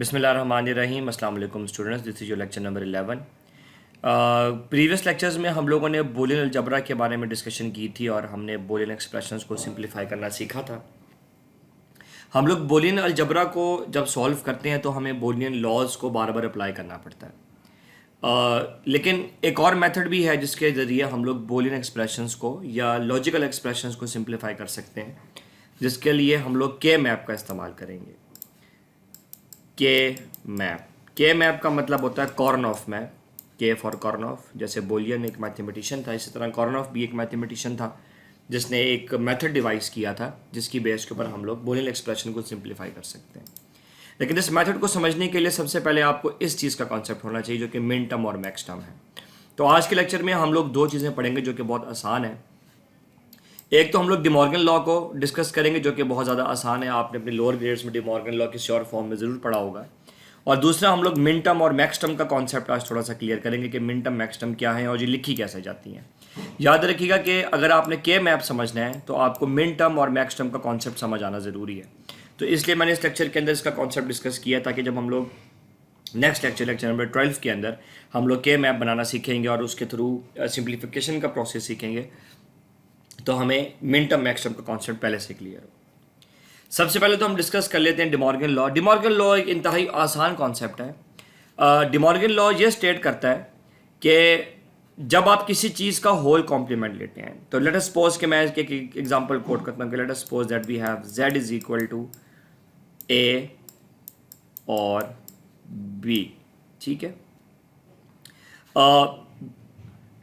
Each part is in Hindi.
बिस्मिल्लाहिर्रहमानिर्रहीम। अस्सलाम वालेकुम students, this is your lecture number 11। Previous lectures में हम लोगों ने बूलियन अलजबरा के बारे में डिस्कशन की थी और हमने बूलियन एक्सप्रेशंस को सिंप्लीफाई करना सीखा था। हम लोग बूलियन अलजबरा को जब सॉल्व करते हैं तो हमें बूलियन लॉज को बार बार अप्लाई करना पड़ता है। लेकिन एक और मेथड भी है जिसके ज़रिए हम लोग बूलियन एक्सप्रेशंस को या लॉजिकल एक्सप्रेशंस को सिंप्लीफाई कर सकते हैं, जिसके लिए हम लोग के मैप का इस्तेमाल करेंगे। के मैप का मतलब होता है कॉर्नऑफ मैप, के फॉर कॉर्नऑफ। जैसे बोलियन एक मैथमेटिशियन था, इसी तरह कॉर्नऑफ भी एक मैथमेटिशियन था जिसने एक मेथड डिवाइस किया था जिसकी बेस के ऊपर हम लोग बोलियन एक्सप्रेशन को सिंप्लीफाई कर सकते हैं। लेकिन इस मेथड को समझने के लिए सबसे पहले आपको इस चीज़ का कॉन्सेप्ट होना चाहिए जो कि मिन टर्म और मैक्स टर्म है। तो आज के लेक्चर में हम लोग दो चीज़ें पढ़ेंगे जो कि बहुत आसान है। एक तो हम लोग डिमॉर्गन लॉ को डिस्कस करेंगे जो कि बहुत ज़्यादा आसान है, आपने अपने लोअर ग्रेड्स में डिमॉर्गन लॉ किसी और फॉर्म में ज़रूर पढ़ा होगा। और दूसरा हम लोग मिन टर्म और मैक्स टर्म का कॉन्सेप्ट आज थोड़ा सा क्लियर करेंगे कि मिन टर्म मैक्स टर्म क्या है और ये लिखी कैसे जाती हैं। याद रखिएगा कि अगर आपने के मैप समझना है तो आपको मिन टर्म और मैक्स टर्म का कॉन्सेप्ट समझ आना ज़रूरी है। तो इसलिए मैंने इस लेक्चर के अंदर इसका कॉन्सेप्ट डिस्कस किया ताकि जब हम लोग नेक्स्ट लेक्चर नंबर 12 के अंदर हम लोग के मैप बनाना सीखेंगे और उसके थ्रू सिंप्लीफिकेशन का प्रोसेस सीखेंगे तो हमें मिन टर्म मैक्स टर्म का कॉन्सेप्ट पहले से क्लियर हो। सबसे पहले तो हम डिस्कस कर लेते हैं डिमॉर्गन लॉ। डिमॉर्गन लॉ एक इंतहाई आसान कॉन्सेप्ट है। डिमॉर्गन लॉ ये स्टेट करता है कि जब आप किसी चीज़ का होल कॉम्प्लीमेंट लेते हैं, तो लेट अस सपोज कि मैं एक एग्जांपल कोट करता हूँ कि let us suppose that we have z is equal to a और b। ठीक है।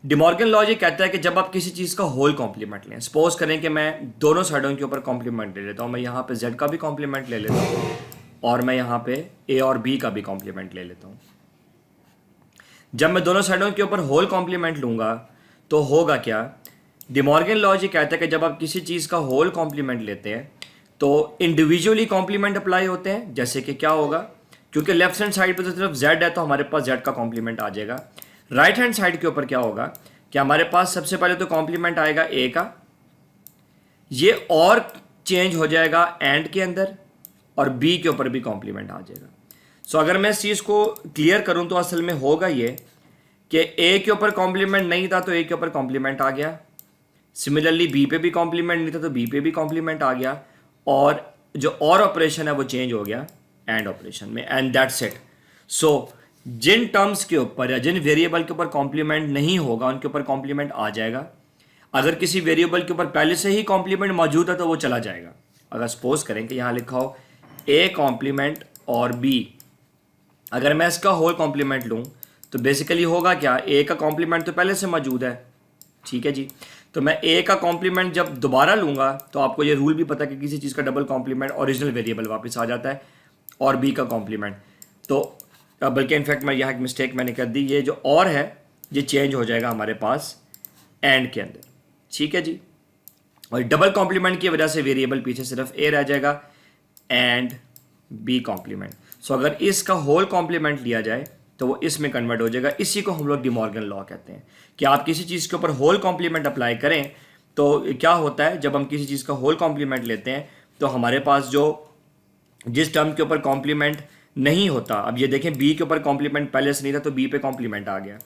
डिमॉर्गन लॉ ये कहता है कि जब आप किसी चीज़ का होल कॉम्प्लीमेंट लें, सपोज करें कि मैं दोनों साइडों के ऊपर कॉम्प्लीमेंट ले लेता हूँ, मैं यहाँ पे z का भी कॉम्प्लीमेंट ले लेता हूँ और मैं यहाँ पे a और b का भी कॉम्प्लीमेंट ले लेता हूँ। जब मैं दोनों साइडों के ऊपर होल कॉम्प्लीमेंट लूँगा तो होगा क्या? डिमॉर्गन लॉ ये कहता है कि जब आप किसी चीज़ का होल कॉम्प्लीमेंट लेते हैं तो इंडिविजुअली कॉम्प्लीमेंट अप्लाई होते हैं। जैसे कि क्या होगा, क्योंकि लेफ्ट हैंड साइड पर तो सिर्फ z है तो हमारे पास z का कॉम्प्लीमेंट आ जाएगा। राइट हैंड साइड के ऊपर क्या होगा कि हमारे पास सबसे पहले तो कॉम्प्लीमेंट आएगा a का, ये और चेंज हो जाएगा एंड के अंदर और b के ऊपर भी कॉम्प्लीमेंट आ जाएगा। सो अगर मैं इस चीज़ को क्लियर करूं तो असल में होगा ये कि a के ऊपर कॉम्प्लीमेंट नहीं था तो a के ऊपर कॉम्प्लीमेंट आ गया, सिमिलरली b पे भी कॉम्प्लीमेंट नहीं था तो b पे भी कॉम्प्लीमेंट आ गया, और जो और ऑपरेशन है वो चेंज हो गया एंड ऑपरेशन में, एंड दैट्स इट। सो जिन टर्म्स के ऊपर या जिन वेरिएबल के ऊपर कॉम्प्लीमेंट नहीं होगा उनके ऊपर कॉम्प्लीमेंट आ जाएगा। अगर किसी वेरिएबल के ऊपर पहले से ही कॉम्प्लीमेंट मौजूद है तो वो चला जाएगा। अगर सपोज करें कि यहाँ लिखा हो a कॉम्प्लीमेंट और b, अगर मैं इसका होल कॉम्प्लीमेंट लूँ तो बेसिकली होगा क्या, a का कॉम्प्लीमेंट तो पहले से मौजूद है। ठीक है जी। तो मैं a का कॉम्प्लीमेंट जब दोबारा लूँगा तो आपको ये रूल भी पता है कि किसी चीज़ का डबल कॉम्प्लीमेंट ओरिजिनल वेरिएबल वापस आ जाता है, और b का कॉम्प्लीमेंट तो बल्कि इनफैक्ट मैं यहाँ एक मिस्टेक मैंने कर दी, ये जो और है ये चेंज हो जाएगा हमारे पास एंड के अंदर। ठीक है जी। और डबल कॉम्प्लीमेंट की वजह से वेरिएबल पीछे सिर्फ a रह जाएगा एंड b कॉम्प्लीमेंट। सो अगर इसका होल कॉम्प्लीमेंट लिया जाए तो वो इसमें कन्वर्ट हो जाएगा। इसी को हम लोग डिमॉर्गन लॉ कहते हैं कि आप किसी चीज़ के ऊपर होल कॉम्प्लीमेंट अप्लाई करें तो क्या होता है, जब हम किसी चीज़ का होल कॉम्प्लीमेंट लेते हैं तो हमारे पास जो जिस टर्म के ऊपर कॉम्प्लीमेंट नहीं होता, अब ये देखें b के ऊपर कॉम्प्लीमेंट पहले से नहीं था तो b पे कॉम्प्लीमेंट आ गया,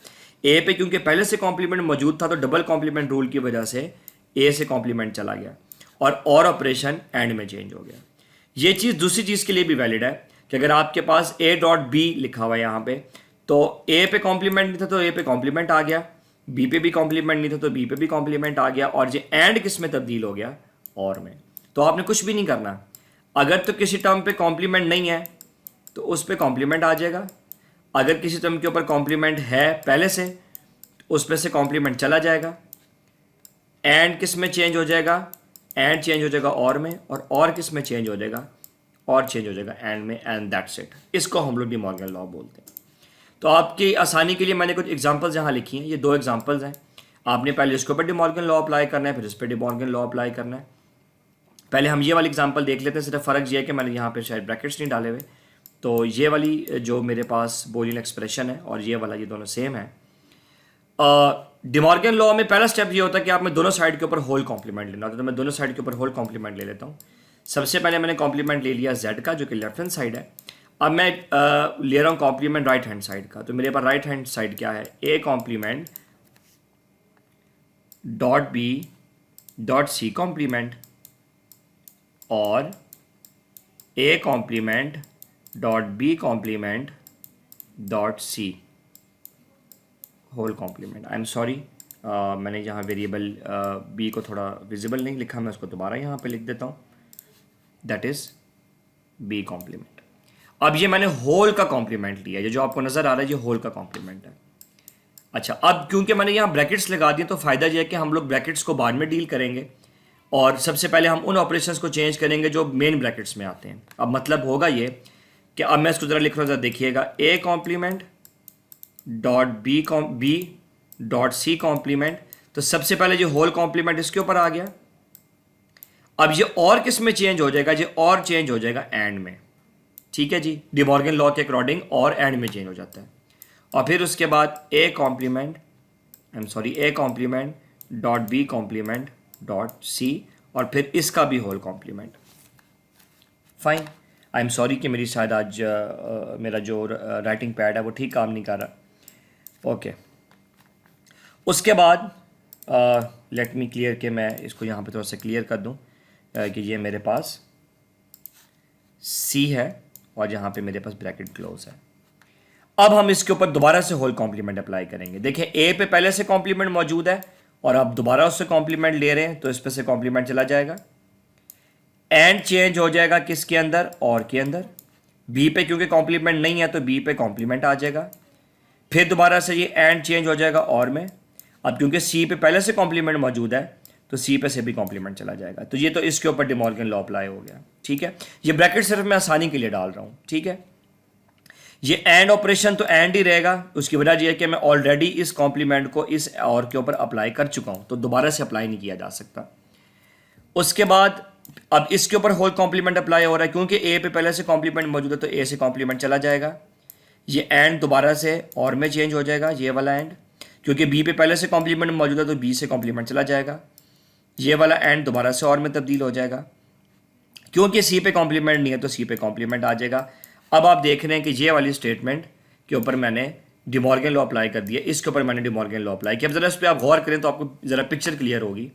a पे क्योंकि पहले से कॉम्प्लीमेंट मौजूद था तो डबल कॉम्प्लीमेंट रूल की वजह से a से कॉम्प्लीमेंट चला गया और ऑपरेशन एंड में चेंज हो गया। ये चीज़ दूसरी चीज़ के लिए भी वैलिड है कि अगर आपके पास a डॉट b लिखा हुआ है यहाँ पे तो a पे कॉम्प्लीमेंट नहीं था तो a पे कॉम्प्लीमेंट आ गया, b पे भी कॉम्प्लीमेंट नहीं था तो b पे भी कॉम्प्लीमेंट आ गया, और ये एंड किस में तब्दील हो गया, और में। तो आपने कुछ भी नहीं करना, अगर तो किसी टर्म पे कॉम्प्लीमेंट नहीं है तो उस पर कॉम्प्लीमेंट आ जाएगा, अगर किसी टर्म के ऊपर कॉम्प्लीमेंट है पहले से तो उस पर से कॉम्प्लीमेंट चला जाएगा, एंड किस में चेंज हो जाएगा, एंड चेंज हो जाएगा और में, और किस में चेंज हो जाएगा, और चेंज हो जाएगा एंड में, एंड दैट्स इट। इसको हम लोग डिमॉर्गन लॉ बोलते हैं। तो आपकी आसानी के लिए मैंने कुछ एग्जांपल्स यहाँ लिखी हैं, ये दो एग्जांपल्स हैं। आपने पहले इसके ऊपर डिमॉर्गन लॉ अप्लाई करना है, फिर इस पर डिमॉर्गन लॉ अप्लाई करना है। पहले हम ये वाली एग्जांपल देख लेते हैं, सिर्फ फ़र्क ये है कि मैंने यहाँ पे शायद ब्रैकेट्स नहीं डाले हुए। तो ये वाली जो मेरे पास बूलियन एक्सप्रेशन है और ये वाला, ये दोनों सेम है। डिमॉर्गन लॉ में पहला स्टेप ये होता है कि आप में दोनों साइड के ऊपर होल कॉम्प्लीमेंट लेना होता है। तो मैं दोनों साइड के ऊपर होल कॉम्प्लीमेंट ले लेता हूँ। सबसे पहले मैंने कॉम्प्लीमेंट ले लिया z का जो कि लेफ्ट हैंड साइड है। अब मैं ले रहा हूँ कॉम्प्लीमेंट राइट हैंड साइड का, तो मेरे पास राइट हैंड साइड क्या है, A complement dot B dot C complement और A complement dot B complement dot C whole complement. I am sorry, मैंने यहाँ वेरिएबल बी को थोड़ा विजिबल नहीं लिखा, मैं उसको दोबारा यहाँ पे लिख देता हूँ, दैट इज़ बी कॉम्प्लीमेंट। अब ये मैंने होल का कॉम्प्लीमेंट लिया, ये जो आपको नज़र आ रहा है ये होल का कॉम्प्लीमेंट है। अच्छा, अब क्योंकि मैंने यहाँ ब्रैकेट्स लगा दिए तो फ़ायदा ये है कि हम लोग ब्रैकेट्स को बाद में डील करेंगे और सबसे पहले हम उन ऑपरेशंस को चेंज करेंगे जो मेन ब्रैकेट्स में आते हैं। अब मतलब होगा ये कि अब मैं इसको ज़रा लिख रहा हूँ, ज़रा देखिएगा, A complement dot B dot C complement, तो सबसे पहले जो होल कॉम्प्लीमेंट इसके ऊपर आ गया। अब ये और किस में चेंज हो जाएगा, ये और चेंज हो जाएगा एंड में, ठीक है जी, डी मॉर्गन लॉ के अकॉर्डिंग और एंड में चेंज हो जाता है। और फिर उसके बाद A complement dot B complement dot C और फिर इसका भी whole complement. Fine, I am sorry कि मेरी शायद आज मेरा जो राइटिंग पैड है वो ठीक काम नहीं कर रहा। ओके, उसके बाद लेट मी क्लियर कि मैं इसको यहाँ पे थोड़ा सा क्लियर कर दूँ कि ये मेरे पास सी है और यहाँ पे मेरे पास ब्रैकेट क्लोज है। अब हम इसके ऊपर दोबारा से होल कॉम्प्लीमेंट अप्लाई करेंगे। देखिए ए पे पहले से कॉम्प्लीमेंट मौजूद है और अब दोबारा उससे कॉम्प्लीमेंट ले रहे हैं तो इस पे से कॉम्प्लीमेंट चला जाएगा, एंड चेंज हो जाएगा किसके अंदर, और के अंदर। बी पे क्योंकि कॉम्प्लीमेंट नहीं है तो बी पे कॉम्प्लीमेंट आ जाएगा, फिर दोबारा से ये एंड चेंज हो जाएगा और में। अब क्योंकि सी पे पहले से कॉम्प्लीमेंट मौजूद है तो सी पे से भी कॉम्प्लीमेंट चला जाएगा। तो ये तो इसके ऊपर डी मॉर्गन लॉ अप्लाई हो गया, ठीक है। ये ब्रैकेट सिर्फ मैं आसानी के लिए डाल रहा हूँ, ठीक है। ये एंड ऑपरेशन तो एंड ही रहेगा, उसकी वजह यह है कि मैं ऑलरेडी इस कॉम्प्लीमेंट को इस और के ऊपर अप्लाई कर चुका हूँ तो दोबारा से अप्लाई नहीं किया जा सकता। उसके बाद अब इसके ऊपर होल कॉम्प्लीमेंट अप्लाई हो रहा है, क्योंकि ए पे पहले से कॉम्प्लीमेंट मौजूद है तो ए से कॉम्प्लीमेंट चला जाएगा। ये एंड दोबारा से और में चेंज हो जाएगा, ये वाला एंड, क्योंकि बी पे पहले से कॉम्प्लीमेंट मौजूद है तो बी से कॉम्प्लीमेंट चला जाएगा। ये वाला एंड दोबारा से और में तब्दील हो जाएगा, क्योंकि सी पे कॉम्प्लीमेंट नहीं है तो सी पे कॉम्प्लीमेंट आ जाएगा। अब आप देख रहे हैं कि ये वाली स्टेटमेंट के ऊपर मैंने डी मॉर्गन लॉ अप्लाई कर दिया, इसके ऊपर मैंने डी मॉर्गन लॉ अप्लाई किया। अब ज़रा इस पर आप गौर करें तो आपको ज़रा पिक्चर क्लियर होगी।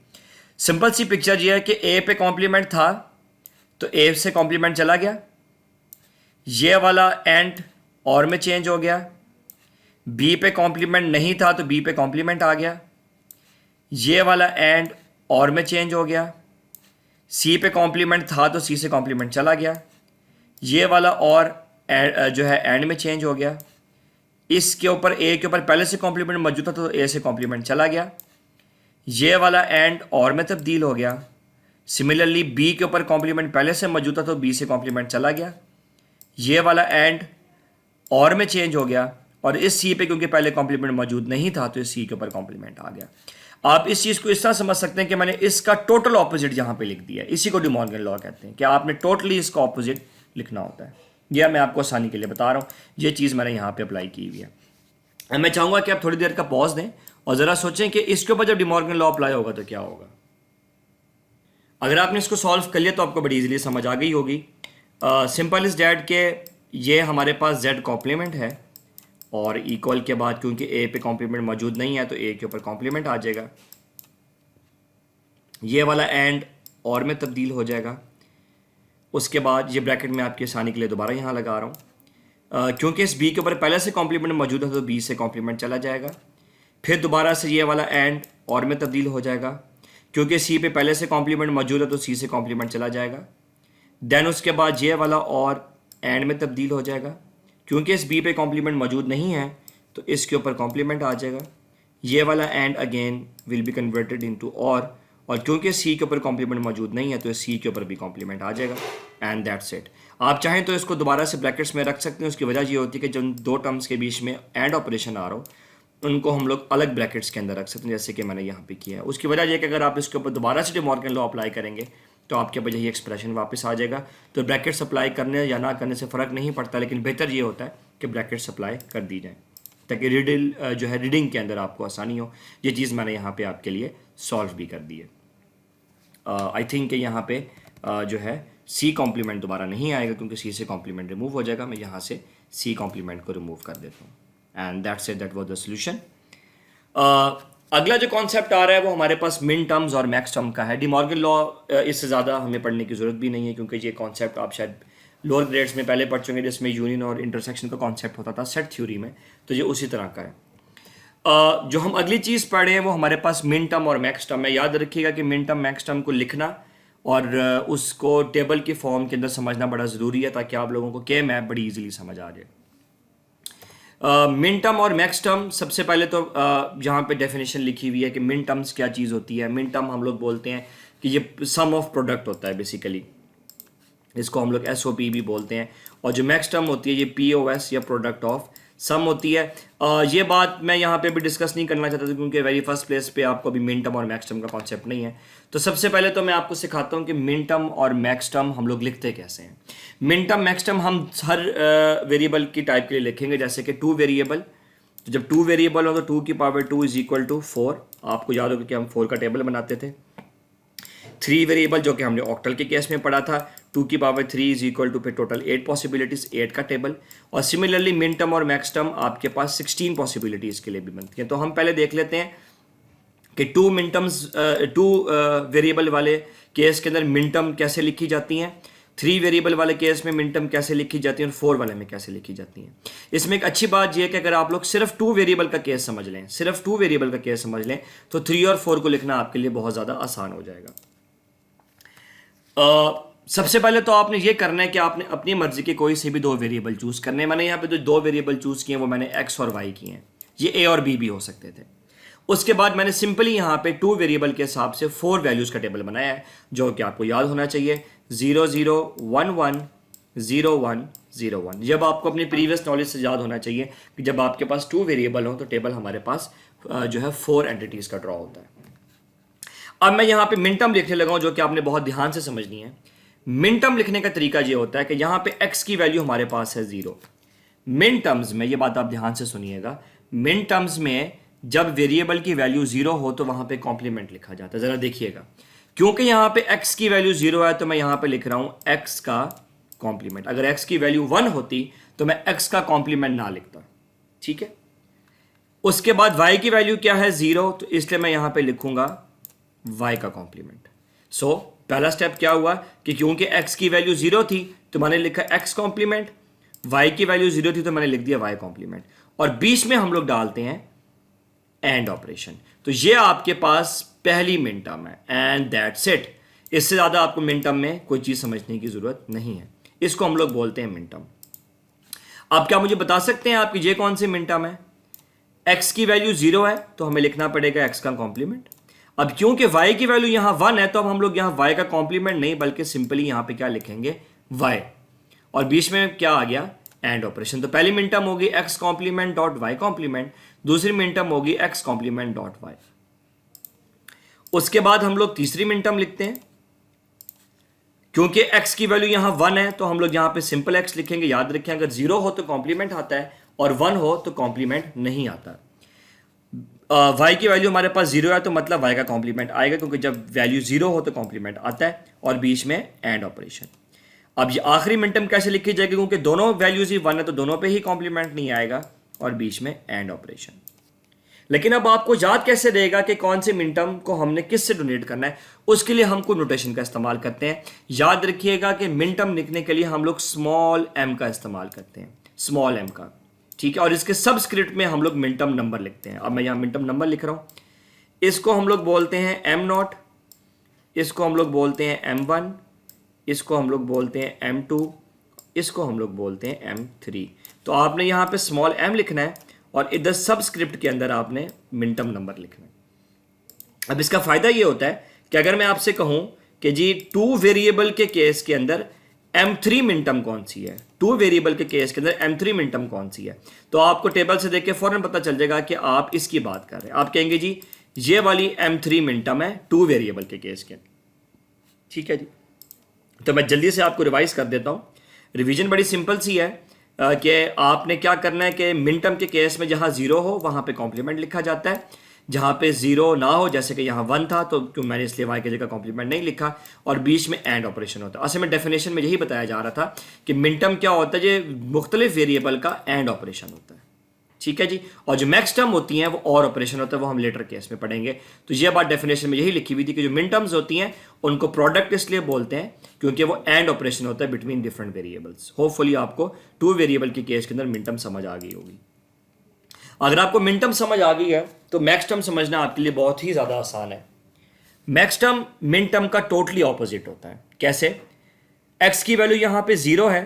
सिंपल सी पिक्चर ये है कि ए पे कॉम्प्लीमेंट था तो ए से कॉम्प्लीमेंट चला गया, ये वाला एंड और में चेंज हो गया। बी पे कॉम्प्लीमेंट नहीं था तो बी पे कॉम्प्लीमेंट आ गया, ये वाला एंड और में चेंज हो गया। सी पे कॉम्प्लीमेंट था तो सी से कॉम्प्लीमेंट चला गया, ये वाला और जो है एंड में चेंज हो गया। इसके ऊपर ए के ऊपर पहले से कॉम्प्लीमेंट मौजूद था तो ए से कॉम्प्लीमेंट चला गया, ये वाला एंड और में तब्दील हो गया। सिमिलरली बी के ऊपर कॉम्प्लीमेंट पहले से मौजूद था तो बी से कॉम्प्लीमेंट चला गया, ये वाला एंड और में चेंज हो गया। और इस सी पे क्योंकि पहले कॉम्प्लीमेंट मौजूद नहीं था तो इस सी के ऊपर कॉम्प्लीमेंट आ गया। आप इस चीज़ को इस तरह समझ सकते हैं कि मैंने इसका टोटल ऑपोजिट यहाँ पे लिख दिया, इसी को डी मॉर्गन लॉ कहते हैं कि आपने टोटली इसका ऑपोजिट लिखना होता है। यह मैं आपको आसानी के लिए बता रहा हूँ, ये चीज़ मैंने यहाँ पे अप्लाई की हुई है। मैं चाहूँगा कि आप थोड़ी देर का पॉज दें और ज़रा सोचें कि इसके ऊपर जब डी मॉर्गन लॉ अप्लाई होगा तो क्या होगा। अगर आपने इसको सॉल्व कर लिया तो आपको बड़ी इजीली समझ आ गई होगी। सिंपल इज डैट के ये हमारे पास जेड कॉम्प्लीमेंट है और इक्वल के बाद क्योंकि ए पे कॉम्प्लीमेंट मौजूद नहीं है तो ए के ऊपर कॉम्प्लीमेंट आ जाएगा, ये वाला एंड और में तब्दील हो जाएगा। उसके बाद ये ब्रैकेट में आपकी आसानी के लिए दोबारा यहाँ लगा रहा हूँ, क्योंकि इस बी के ऊपर पहले से कॉम्प्लीमेंट मौजूद है तो बी से कॉम्प्लीमेंट चला जाएगा। फिर दोबारा से ये वाला एंड और में तब्दील हो जाएगा, क्योंकि सी पे पहले से कॉम्प्लीमेंट मौजूद है तो सी से कॉम्प्लीमेंट चला जाएगा। देन उसके बाद ये वाला और एंड में तब्दील हो जाएगा, क्योंकि इस बी पे कॉम्प्लीमेंट मौजूद नहीं है तो इसके ऊपर कॉम्प्लीमेंट आ जाएगा। ये वाला and again will be converted into और क्योंकि सी के ऊपर कॉम्प्लीमेंट मौजूद नहीं है तो सी के ऊपर भी कॉम्प्लीमेंट आ जाएगा एंड दैट्स इट। आप चाहें तो इसको दोबारा से ब्रैकेट्स में रख सकते हैं। उसकी वजह ये होती है कि जब दो टर्म्स के बीच में एंड ऑपरेशन आ रहा हो उनको हम लोग अलग ब्रैकेट्स के अंदर रख सकते हैं, जैसे कि मैंने यहाँ पे किया है। उसकी वजह यह कि अगर आप इसके ऊपर दोबारा से डी मॉर्गन लॉ अप्लाई करेंगे तो आपके पास यही एक्सप्रेशन वापस आ जाएगा। तो ब्रैकेट्स अप्लाई करने या ना करने से फ़र्क नहीं पड़ता, लेकिन बेहतर ये होता है कि ब्रैकेट्स अप्लाई कर दी जाए ताकि रीडिंग के अंदर आपको आसानी हो। ये चीज़ मैंने यहाँ पे आपके लिए सॉल्व भी कर दी है। आई थिंक कि यहाँ पे जो है सी कॉम्प्लीमेंट दोबारा नहीं आएगा क्योंकि सी से कॉम्प्लीमेंट रिमूव हो जाएगा। मैं यहाँ से सी कॉम्प्लीमेंट को रिमूव कर देता हूँ and that's it, that was the solution. अगला जो कॉन्सेप्ट आ रहा है वो हमारे पास मिन टर्म्स और मैक्स टर्म का है। डिमॉर्गन लॉ इससे ज़्यादा हमें पढ़ने की ज़रूरत भी नहीं है क्योंकि ये कॉन्सेप्ट आप शायद लोअर ग्रेड्स में पहले पढ़ चुके जिसमें यूनियन और इंटरसेक्शन का कॉन्सेप्ट होता था सेट थ्योरी में, तो ये उसी तरह का है। जो हम अगली चीज़ पढ़े हैं वो हमारे पास मिन टर्म और मैक्स टर्म है। याद रखिएगा कि मिन टर्म मैक्स टर्म को लिखना और उसको टेबल के फॉर्म के अंदर समझना बड़ा ज़रूरी है ताकि आप लोगों को के मैप बड़ी इजीली समझ आ जाए। मिन टर्म और मैक्स टर्म, सबसे पहले तो यहाँ पे डेफिनेशन लिखी हुई है कि मिन टर्म्स क्या चीज़ होती है। मिन टर्म हम लोग बोलते हैं कि ये सम ऑफ प्रोडक्ट होता है बेसिकली, इसको हम लोग SOP भी बोलते हैं। और जो मैक्स टर्म होती है ये POS या प्रोडक्ट ऑफ सम होती है। ये बात मैं यहाँ पे भी डिस्कस नहीं करना चाहता था क्योंकि वेरी फर्स्ट प्लेस पे आपको अभी मिन टर्म और मैक्स टर्म का कॉन्सेप्ट नहीं है। तो सबसे पहले तो मैं आपको सिखाता हूँ कि मिन टर्म और मैक्स टर्म हम लोग लिखते कैसे हैं। मिन टर्म मैक्स टर्म हम हर वेरिएबल की टाइप के लिए लिखेंगे, जैसे कि 2 वेरिएबल। तो जब 2 वेरिएबल हो तो 2 की पावर 2 इज इक्वल टू 4। आपको याद होगा कि हम 4 का टेबल बनाते थे। 3 वेरिएबल जो कि हमने ऑक्टल के केस में पढ़ा था, 2 की पावर 3 इज इक्वल टू फिर टोटल 8 पॉसिबिलिटीज, 8 का टेबल। और सिमिलरली मिन टर्म और मैक्स टर्म आपके पास 16 पॉसिबिलिटीज के लिए भी बनती है। तो हम पहले देख लेते हैं कि 2 मिन टर्म्स 2 वेरिएबल वाले केस के अंदर मिन टर्म कैसे लिखी जाती हैं, 3 वेरिएबल वाले केस में मिन टर्म कैसे लिखी जाती है और 4 वाले में कैसे लिखी जाती हैं। इसमें एक अच्छी बात यह है कि अगर आप लोग सिर्फ 2 वेरिएबल का केस समझ लें, सिर्फ 2 वेरिएबल का केस समझ लें तो 3 और 4 को लिखना आपके लिए बहुत ज़्यादा आसान हो जाएगा। सबसे पहले तो आपने ये करना है कि आपने अपनी मर्जी के कोई से भी 2 वेरिएबल चूज करने हैं। मैंने यहाँ पे जो 2 वेरिएबल चूज किए हैं वो मैंने x और y किए हैं, ये a और b भी हो सकते थे। उसके बाद मैंने सिंपली यहाँ पे 2 वेरिएबल के हिसाब से 4 वैल्यूज का टेबल बनाया है जो कि आपको याद होना चाहिए 0 0 1 1 0 1 0 1। जब आपको अपनी प्रीवियस नॉलेज से याद होना चाहिए कि जब आपके पास 2 वेरिएबल हो तो टेबल हमारे पास जो है 4 एंटिटीज का ड्रॉ होता है। अब मैं यहाँ पे मिन टर्म लिखने लगा हूँ जो कि आपने बहुत ध्यान से समझनी है। मिन टर्म लिखने का तरीका ये होता है कि यहाँ पे x की वैल्यू हमारे पास है 0। मिन टर्म्स में, ये बात आप ध्यान से सुनिएगा, मिन टर्म्स में जब वेरिएबल की वैल्यू 0 हो तो वहाँ पे कॉम्प्लीमेंट लिखा जाता है। ज़रा देखिएगा, क्योंकि यहाँ पे x की वैल्यू 0 है तो मैं यहाँ पे लिख रहा हूँ x का कॉम्प्लीमेंट। अगर x की वैल्यू 1 होती तो मैं x का कॉम्प्लीमेंट ना लिखता, ठीक है। उसके बाद y की वैल्यू क्या है 0, तो इसलिए मैं यहाँ पे लिखूंगा y का कॉम्प्लीमेंट। सो पहला स्टेप क्या हुआ कि क्योंकि x की वैल्यू 0 थी तो मैंने लिखा x कॉम्प्लीमेंट, y की वैल्यू 0 थी तो मैंने लिख दिया y कॉम्प्लीमेंट, और बीच में हम लोग डालते हैं एंड ऑपरेशन। तो ये आपके पास पहली मिन टर्म है एंड दैट्स इट। इससे ज़्यादा आपको मिन टर्म में कोई चीज़ समझने की ज़रूरत नहीं है। इसको हम लोग बोलते हैं मिन टर्म। आप क्या मुझे बता सकते हैं आपकी ये कौन सी मिन टर्म है? x की वैल्यू 0 है तो हमें लिखना पड़ेगा x का कॉम्प्लीमेंट। अब क्योंकि y की वैल्यू यहां 1 है तो अब हम लोग यहां y का कॉम्प्लीमेंट नहीं बल्कि सिंपली यहां पे क्या लिखेंगे y, और बीच में क्या आ गया एंड ऑपरेशन। तो पहली मिन टर्म होगी x complement dot y complement, दूसरी मिन टर्म होगी x कॉम्प्लीमेंट डॉट y। उसके बाद हम लोग तीसरी मिन टर्म लिखते हैं। क्योंकि x की वैल्यू यहां 1 है तो हम लोग यहां पे सिंपल x लिखेंगे। याद रखें अगर 0 हो तो कॉम्प्लीमेंट आता है और 1 हो तो कॉम्प्लीमेंट नहीं आता। y की वैल्यू हमारे पास 0 है तो मतलब y का कॉम्प्लीमेंट आएगा, क्योंकि जब वैल्यू 0 हो तो कॉम्प्लीमेंट आता है, और बीच में एंड ऑपरेशन। अब ये आखिरी मिन टर्म कैसे लिखी जाएगी? क्योंकि दोनों वैल्यूज ही 1 है तो दोनों पे ही कॉम्प्लीमेंट नहीं आएगा, और बीच में एंड ऑपरेशन। लेकिन अब आपको याद कैसे रहेगा कि कौन से मिन टर्म को हमने किससे डोनेट करना है? उसके लिए हम कोई नोटेशन का इस्तेमाल करते हैं। याद रखिएगा कि मिन टर्म लिखने के लिए हम लोग स्मॉल m का इस्तेमाल करते हैं, स्मॉल m का, ठीक है। और इसके सबस्क्रिप्ट में हम लोग मिन टर्म नंबर लिखते हैं। अब मैं यहाँ मिन टर्म नंबर लिख रहा हूँ। इसको हम लोग बोलते हैं m0, इसको हम लोग बोलते हैं m1, इसको हम लोग बोलते हैं m2, इसको हम लोग बोलते हैं m3। तो आपने यहाँ पे स्मॉल m लिखना है और इधर सबस्क्रिप्ट के अंदर आपने मिन टर्म नंबर लिखना है। अब इसका फायदा ये होता है कि अगर मैं आपसे कहूँ कि जी 2 वेरिएबल के केस के अंदर m3 मिन टर्म कौन सी है, 2 वेरिएबल के केस के अंदर m3 मिन टर्म कौन सी है, तो आपको टेबल से देख के फौरन पता चल जाएगा कि आप इसकी बात कर रहे हैं। आप कहेंगे जी ये वाली m3 मिन टर्म है 2 वेरिएबल के केस के, ठीक है जी। तो मैं जल्दी से आपको रिवाइज कर देता हूँ। रिवीजन बड़ी सिंपल सी है कि आपने क्या करना है कि मिन टर्म के केस में जहाँ 0 हो वहाँ पे कॉम्प्लीमेंट लिखा जाता है, जहाँ पे जीरो ना हो, जैसे कि यहाँ 1 था तो क्यों मैंने इसलिए y की जगह कॉम्प्लीमेंट नहीं लिखा, और बीच में एंड ऑपरेशन होता है। असल में डेफिनेशन में यही बताया जा रहा था कि मिन टर्म क्या होता है, ये मुख्तलिफ वेरिएबल का एंड ऑपरेशन होता है, ठीक है जी। और जो मैक्स टर्म होती हैं वो और ऑपरेशन होता है, वो हम लेटर केस में पढ़ेंगे। तो ये बात डेफिनेशन में यही लिखी हुई थी कि जो मिन टर्म्स होती हैं उनको प्रोडक्ट इसलिए बोलते हैं क्योंकि वो एंड ऑपरेशन होता है बिटवीन डिफरेंट वेरिएबल्स। होपफुली आपको 2 वेरिएबल की केस के अंदर मिन टर्म समझ आ गई होगी। अगर आपको मिन टर्म समझ आ गई है तो मैक्स टर्म समझना आपके लिए बहुत ही ज़्यादा आसान है। मैक्स टर्म मिन टर्म का टोटली ऑपोजिट होता है। कैसे? एक्स की वैल्यू यहाँ पे 0 है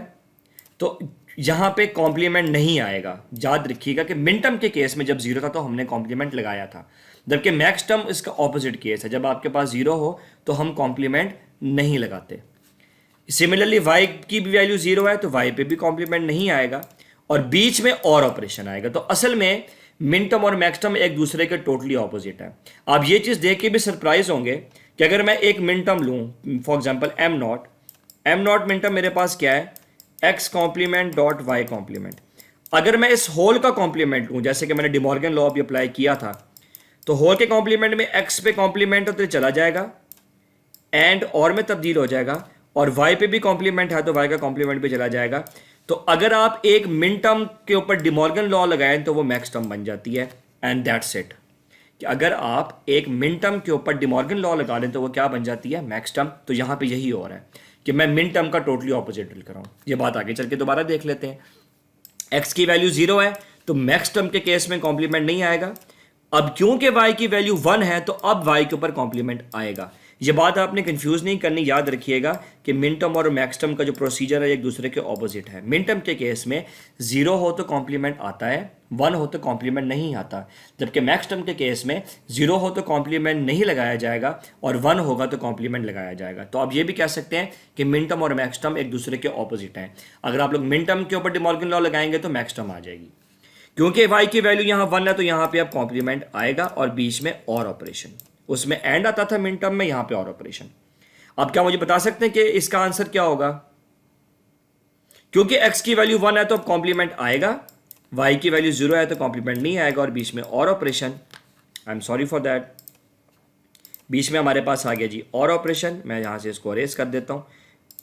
तो यहाँ पे कॉम्प्लीमेंट नहीं आएगा। याद रखिएगा कि मिन टर्म के केस में जब 0 था तो हमने कॉम्प्लीमेंट लगाया था, जबकि मैक्स टर्म इसका ऑपोजिट केस है। जब आपके पास 0 हो तो हम कॉम्प्लीमेंट नहीं लगाते। सिमिलरली y की भी वैल्यू 0 है तो y पे भी कॉम्प्लीमेंट नहीं आएगा और बीच में और ऑपरेशन आएगा। तो असल में मिन टर्म और मैक्स टर्म एक दूसरे के टोटली ऑपोजिट है। आप ये चीज़ देख के भी सरप्राइज होंगे कि अगर मैं एक मिन टर्म लूँ, for example M not min term मेरे पास क्या है, X complement dot Y complement. अगर मैं इस होल का कॉम्प्लीमेंट लूँ, जैसे कि मैंने डिमॉर्गन लॉ भी अप्लाई किया था, तो होल के कॉम्प्लीमेंट में एक्स पे कॉम्प्लीमेंट होते चला जाएगा, एंड और में तब्दील हो जाएगा, और वाई पे भी कॉम्प्लीमेंट है तो वाई का कॉम्प्लीमेंट भी चला जाएगा। तो अगर आप एक मिन टर्म के ऊपर डिमॉर्गन लॉ लगाएं तो वो मैक्स टर्म बन जाती है, एंड दैट्स इट। कि अगर आप एक मिन टर्म के ऊपर डिमॉर्गन लॉ लगा लें तो वो क्या बन जाती है, मैक्स टर्म। तो यहाँ पे यही हो रहा है कि मैं मिन टर्म का टोटली ऑपोजिट ड्रिल कर रहा हूँ। ये बात आगे चल के दोबारा देख लेते हैं। एक्स की वैल्यू 0 है तो मैक्स टर्म के केस में कॉम्प्लीमेंट नहीं आएगा। अब क्योंकि y की वैल्यू 1 है तो अब y के ऊपर कॉम्प्लीमेंट आएगा। ये बात आपने कंफ्यूज नहीं करनी, याद रखिएगा कि मिन टर्म और मैक्स टर्म का जो प्रोसीजर है एक दूसरे के ऑपोजिट है। मिन टर्म के केस में 0 हो तो कॉम्प्लीमेंट आता है, 1 हो तो कॉम्प्लीमेंट नहीं आता, जबकि मैक्स टर्म के केस में 0 हो तो कॉम्प्लीमेंट नहीं लगाया जाएगा और 1 होगा तो कॉम्प्लीमेंट लगाया जाएगा। तो आप ये भी कह सकते हैं कि मिन टर्म और मैक्स टर्म एक दूसरे के ऑपोजिट हैं। अगर आप लोग मिन टर्म के ऊपर डिमॉर्गन लॉ लगाएंगे तो मैक्स टर्म आ जाएगी। क्योंकि y की वैल्यू यहाँ 1 है तो यहाँ पे अब कॉम्प्लीमेंट आएगा और बीच में और ऑपरेशन, उसमें एंड आता था मिन टर्म में, यहाँ पे और ऑपरेशन। अब क्या मुझे बता सकते हैं कि इसका आंसर क्या होगा? क्योंकि x की वैल्यू 1 है तो अब कॉम्प्लीमेंट आएगा, y की वैल्यू 0 है तो कॉम्प्लीमेंट नहीं आएगा और बीच में और operation. I am sorry for that, बीच में हमारे पास आ गया जी और ऑपरेशन। मैं यहाँ से इसको अरेज कर देता हूँ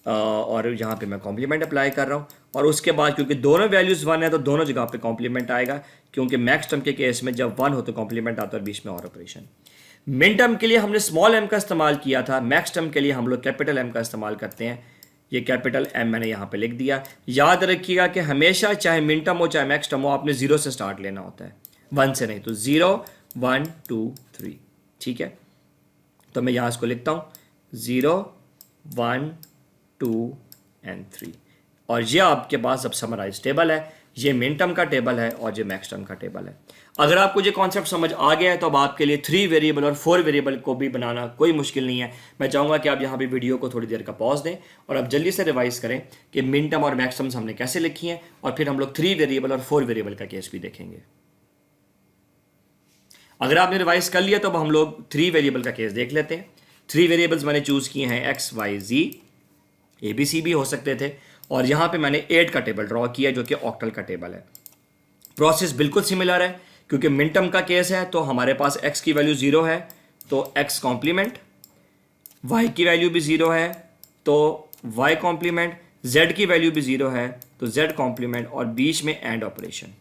और यहाँ पे मैं कॉम्प्लीमेंट अप्लाई कर रहा हूँ। और उसके बाद क्योंकि दोनों वैल्यूज़ 1 है तो दोनों जगह पे कॉम्प्लीमेंट आएगा, क्योंकि मैक्स टर्म के केस में जब 1 हो तो कॉम्प्लीमेंट आता है और बीच में और ऑपरेशन। मिन टर्म के लिए हमने स्मॉल m का इस्तेमाल किया था, मैक्स टर्म के लिए हम लोग कैपिटल M का इस्तेमाल करते हैं। ये कैपिटल M मैंने यहाँ पे लिख दिया। याद रखिएगा कि हमेशा चाहे मिन टर्म हो चाहे मैक्स टर्म हो आपने 0 से स्टार्ट लेना होता है, 1 से नहीं। तो 0 1 2 3, ठीक है। तो मैं यहाँ इसको लिखता हूँ 0 1 2 एंड 3, और ये आपके पास अब समराइज टेबल है। ये मिन टर्म का टेबल है और ये मैक्स टर्म का टेबल है। अगर आपको ये कॉन्सेप्ट समझ आ गया है तो अब आपके लिए 3 वेरिएबल और 4 वेरिएबल को भी बनाना कोई मुश्किल नहीं है। मैं चाहूँगा कि आप यहाँ भी वीडियो को थोड़ी देर का पॉज दें और अब जल्दी से रिवाइज करें कि मिन टर्म और मैक्स टर्म्स हमने कैसे लिखी हैं, और फिर हम लोग 3 वेरिएबल और 4 वेरिएबल का केस भी देखेंगे। अगर आपने रिवाइज कर लिया तो अब हम लोग 3 वेरिएबल का केस देख लेते हैं। 3 वेरिएबल्स मैंने चूज़ किए हैं एक्स वाई जी, ABC भी हो सकते थे, और यहाँ पे मैंने 8 का टेबल ड्रॉ किया जो कि ऑक्टल का टेबल है। प्रोसेस बिल्कुल सिमिलर है, क्योंकि मिन टर्म का केस है तो हमारे पास x की वैल्यू 0 है तो x कॉम्प्लीमेंट, y की वैल्यू भी 0 है तो y कॉम्प्लीमेंट, z की वैल्यू भी 0 है तो z कॉम्प्लीमेंट, और बीच में एंड ऑपरेशन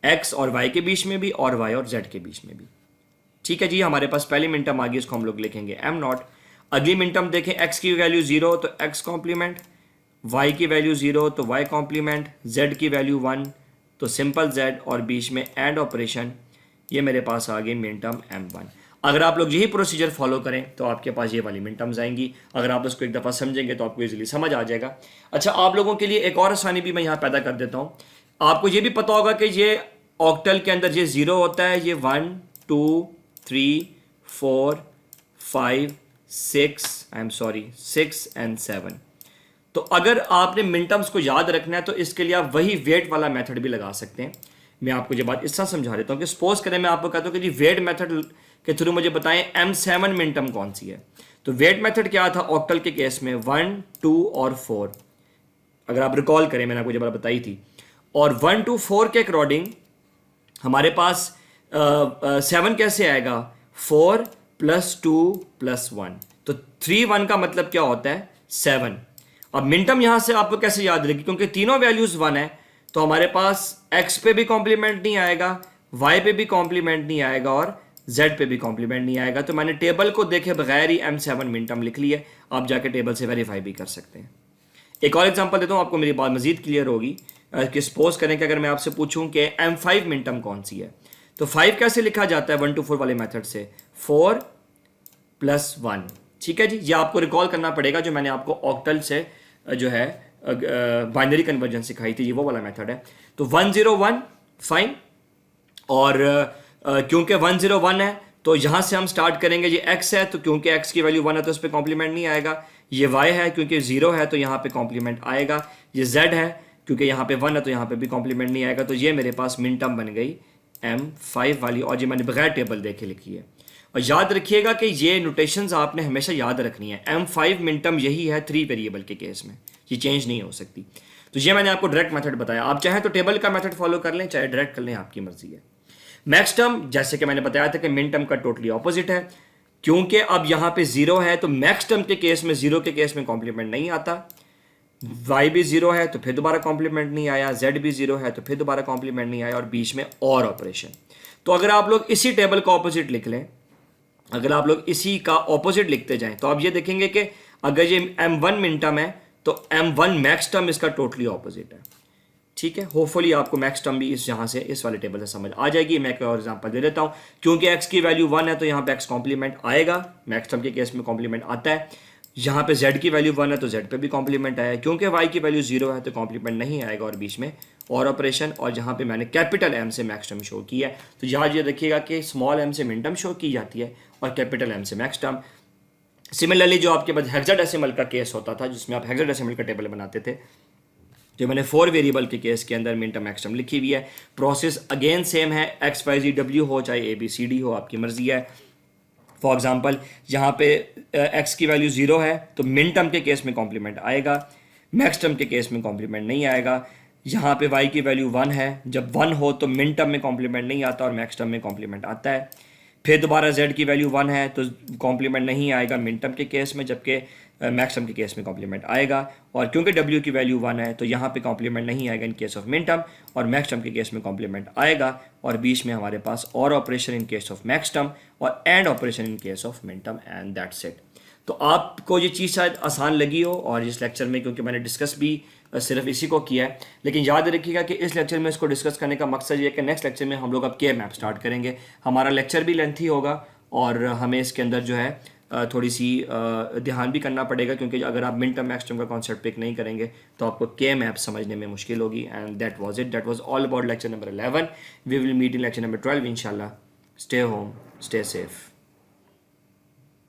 x और y के बीच में भी और y और z के बीच में भी। ठीक है जी, हमारे पास पहली मिन टर्म आ गई, इसको हम लोग लिखेंगे m नॉट। अगली मिन टर्म देखें, x की वैल्यू 0 तो x कॉम्प्लीमेंट, y की वैल्यू 0 तो y कॉम्प्लीमेंट, z की वैल्यू 1 तो सिंपल z, और बीच में एंड ऑपरेशन। ये मेरे पास आ गई मिन टर्म m1। अगर आप लोग यही प्रोसीजर फॉलो करें तो आपके पास ये वाली मिन टर्म्स आएंगी। अगर आप उसको एक दफ़ा समझेंगे तो आपको इजीली समझ आ जाएगा। अच्छा, आप लोगों के लिए एक और आसानी भी मैं यहाँ पैदा कर देता हूँ। आपको ये भी पता होगा कि ये ऑक्टल के अंदर ये 0 होता है, ये 1 2 3 4 5 6 एंड 7। तो अगर आपने मिन टर्म्स को याद रखना है तो इसके लिए आप वही वेट वाला मेथड भी लगा सकते हैं। मैं आपको ये बात इस तरह समझा देता हूँ कि सपोज करें मैं आपको कहता हूँ कि जी वेट मेथड के थ्रू मुझे बताएं M7 मिन टर्म कौन सी है। तो वेट मेथड क्या था ऑक्टल के केस में, 1 2 और 4। अगर आप रिकॉल करें मैंने आपको ये बात बताई थी, और 1 2 4 के अकॉर्डिंग हमारे पास 7 कैसे आएगा? 4 + 2 + 1, तो 3 1 का मतलब क्या होता है? 7। अब मिनटम यहां से आपको कैसे याद रहेगी? क्योंकि तीनों वैल्यूज 1 है, तो हमारे पास x पे भी कॉम्प्लीमेंट नहीं आएगा, y पे भी कॉम्प्लीमेंट नहीं आएगा और z पे भी कॉम्प्लीमेंट नहीं आएगा। तो मैंने टेबल को देखे बगैर ही M7 मिनटम लिख लिया। आप जाके टेबल से वेरीफाई भी कर सकते हैं। एक और एग्जांपल देता हूं, आपको मेरी बात मजीद क्लियर होगी। कि सपोज करें कि अगर मैं आपसे पूछूं कि M5 मिनटम कौन सी है, तो 5 कैसे लिखा जाता है 1 to 4 वाले मेथड से? 4 + 1। ठीक है जी, ये आपको रिकॉल करना पड़ेगा जो मैंने आपको ऑक्टल से जो है बाइनरी कन्वर्जन सिखाई थी, ये वो वाला मेथड है। तो 101 फाइन, और क्योंकि 101 है तो यहां से हम स्टार्ट करेंगे। ये x है तो क्योंकि x की वैल्यू 1 है तो इस पर कॉम्प्लीमेंट नहीं आएगा। ये y है क्योंकि 0 है तो यहाँ पे कॉम्प्लीमेंट आएगा। ये z है क्योंकि यहाँ पे 1 है तो यहाँ पे भी कॉम्प्लीमेंट नहीं आएगा। तो ये मेरे पास मिन टर्म बन गई M5 वाली, और ये मैंने बगैर टेबल देखे लिखी है। और याद रखिएगा कि ये नोटेशंस आपने हमेशा याद रखनी है। M5 मिन टर्म यही है 3 वेरिएबल के केस में, ये चेंज नहीं हो सकती। तो ये मैंने आपको डायरेक्ट मेथड बताया। आप चाहें तो टेबल का मेथड फॉलो कर लें, चाहे डायरेक्ट कर लें, आपकी मर्जी है। मैक्स टर्म जैसे कि मैंने बताया था कि मिन टर्म का टोटली ऑपोजिट है, क्योंकि अब यहाँ पे 0 है तो मैक्स टर्म के केस में 0 के केस में कॉम्प्लीमेंट नहीं आता। y भी 0 है तो फिर दोबारा कॉम्प्लीमेंट नहीं आया, z भी 0 है तो फिर दोबारा कॉम्प्लीमेंट नहीं आया, और बीच में और ऑपरेशन। तो अगर आप लोग इसी टेबल का ऑपोजिट लिख लें, अगर आप लोग इसी का ऑपोजिट लिखते जाएं, तो आप ये देखेंगे कि अगर ये M1 मिन टर्म है तो M1 मैक्स टर्म इसका टोटली ऑपोजिट है। ठीक है, होपफुली आपको मैक्स टर्म भी इस यहाँ से इस वाले टेबल से समझ आ जाएगी। मैं एक और एग्जांपल दे देता हूँ। क्योंकि x की वैल्यू 1 है तो यहाँ पे x कॉम्प्लीमेंट आएगा, मैक्स टर्म के केस में कॉम्प्लीमेंट आता है। यहाँ पे z की वैल्यू 1 है तो z पे भी कॉम्प्लीमेंट आया। क्योंकि y की वैल्यू 0 है तो कॉम्प्लीमेंट नहीं आएगा, और बीच में और ऑपरेशन। और जहाँ पे मैंने कैपिटल M से मैक्स टर्म शो किया है, तो याद ये रखिएगा कि स्मॉल m से मिन टर्म शो की जाती है और कैपिटल M से मैक्स टर्म। सिमिलरली जो आपके पास हेक्साडेसिमल का केस होता था, जिसमें आप हेक्साडेसिमल का टेबल बनाते थे, जो मैंने 4 वेरिएबल के केस के अंदर मिन टर्म मैक्स टर्म लिखी हुई है। प्रोसेस अगेन सेम है, एक्स वाई जी डब्ल्यू हो चाहे ABCD हो, आपकी मर्जी है। फॉर एग्जांपल यहाँ पे x की वैल्यू 0 है तो मिन टर्म के केस में कॉम्प्लीमेंट आएगा, मैक्स टर्म के केस में कॉम्प्लीमेंट नहीं आएगा। यहाँ पे y की वैल्यू 1 है, जब 1 हो तो मिन टर्म में कॉम्प्लीमेंट नहीं आता और मैक्स टर्म में कॉम्प्लीमेंट आता है। फिर दोबारा z की वैल्यू 1 है तो कॉम्प्लीमेंट नहीं आएगा मिन टर्म के केस में, जबकि मैक्स टर्म के केस में कॉम्प्लीमेंट आएगा। और क्योंकि w की वैल्यू 1 है तो यहाँ पे कॉम्प्लीमेंट नहीं आएगा in case of min term, और मैक्स टर्म के केस में कॉम्प्लीमेंट आएगा। और बीच में हमारे पास और operation in case of max term और and operation in case of min term, and that's it. तो आपको ये चीज़ शायद आसान लगी हो, और इस लेक्चर में क्योंकि मैंने डिस्कस भी सिर्फ इसी को किया है, लेकिन याद रखिएगा कि इस लेक्चर में इसको डिस्कस करने का मकसद ये है कि नेक्स्ट लेक्चर में हम लोग अब के मैप स्टार्ट करेंगे। हमारा लेक्चर भी लेंथी होगा और हमें इसके अंदर जो है थोड़ी सी ध्यान भी करना पड़ेगा, क्योंकि अगर आप मिन टर्म मैक्स टर्म का कॉन्सेप्ट पिक नहीं करेंगे तो आपको के मैप समझने में मुश्किल होगी। And that was it, that was all about lecture number 11। We will meet in lecture number 12 इंशाल्लाह। Stay home, stay safe.